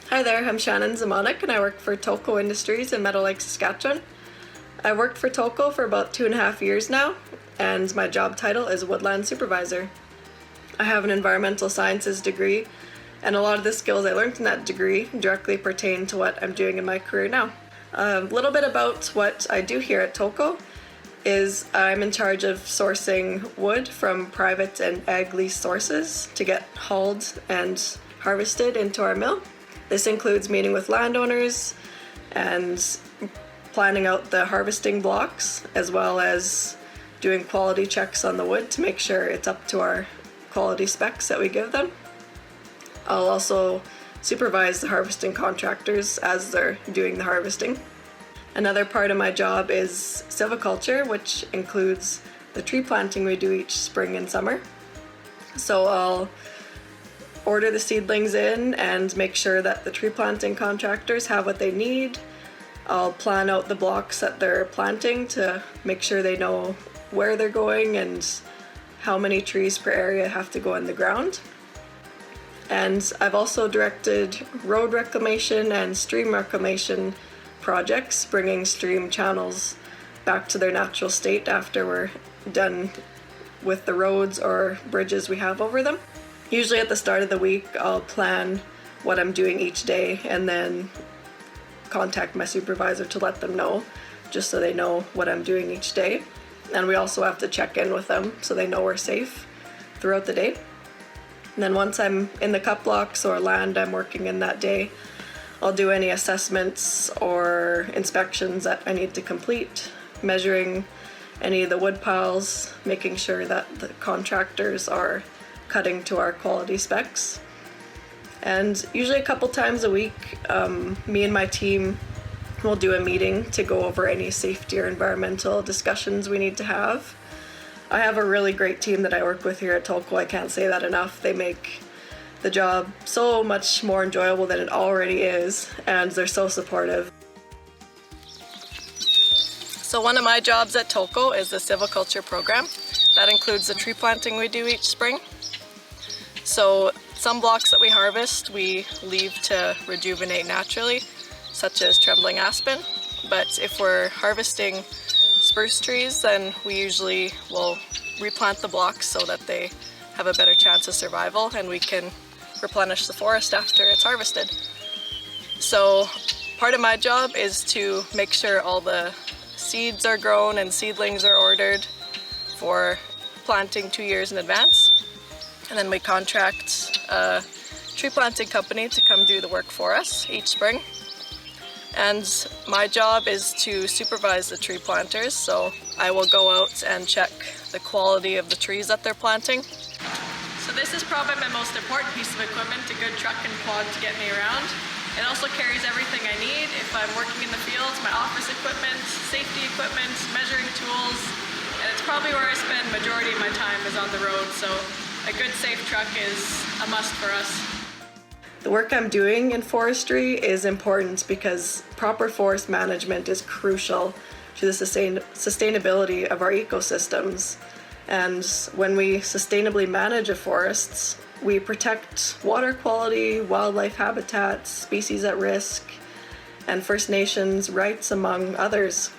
Hi there, I'm Shannon and I work for Tolko Industries in Meadow Lake, Saskatchewan. I worked for Tolko for about 2.5 years now, and my job title is Woodlands Supervisor. I have an environmental sciences degree, and a lot of the skills I learned in that degree directly pertain to what I'm doing in my career now. A little bit about what I do here at Tolko is I'm in charge of sourcing wood from private and ag lease sources to get hauled and harvested into our mill. This includes meeting with landowners and planning out the harvesting blocks, as well as doing quality checks on the wood to make sure it's up to our quality specs that we give them. I'll also supervise the harvesting contractors as they're doing the harvesting. Another part of my job is silviculture, which includes the tree planting we do each spring and summer. So I'll order the seedlings in and make sure that the tree planting contractors have what they need. I'll plan out the blocks that they're planting to make sure they know where they're going and how many trees per area have to go in the ground. And I've also directed road reclamation and stream reclamation projects, bringing stream channels back to their natural state after we're done with the roads or bridges we have over them. Usually at the start of the week, I'll plan what I'm doing each day and then contact my supervisor to let them know, just so they know what I'm doing each day. And we also have to check in with them so they know we're safe throughout the day. And then once I'm in the cut blocks or land I'm working in that day, I'll do any assessments or inspections that I need to complete, measuring any of the wood piles, making sure that the contractors are cutting to our quality specs. And usually a couple times a week, me and my team will do a meeting to go over any safety or environmental discussions we need to have. I have a really great team that I work with here at Tolko. I can't say that enough. They make the job so much more enjoyable than it already is, and they're so supportive. So one of my jobs at Tolko is the silviculture program. That includes the tree planting we do each spring. So some blocks that we harvest we leave to rejuvenate naturally, such as trembling aspen. But if we're harvesting spruce trees, then we usually will replant the blocks so that they have a better chance of survival and we can replenish the forest after it's harvested. So part of my job is to make sure all the seeds are grown and seedlings are ordered for planting 2 years in advance. And then we contract a tree planting company to come do the work for us each spring. And my job is to supervise the tree planters, so I will go out and check the quality of the trees that they're planting. So this is probably my most important piece of equipment, a good truck and quad to get me around. It also carries everything I need if I'm working in the fields, my office equipment, safety equipment, measuring tools, and it's probably where I spend majority of my time is on the road, so a good safe truck is a must for us. The work I'm doing in forestry is important because proper forest management is crucial to the sustainability of our ecosystems. And when we sustainably manage a forest, we protect water quality, wildlife habitats, species at risk, and First Nations rights, among others.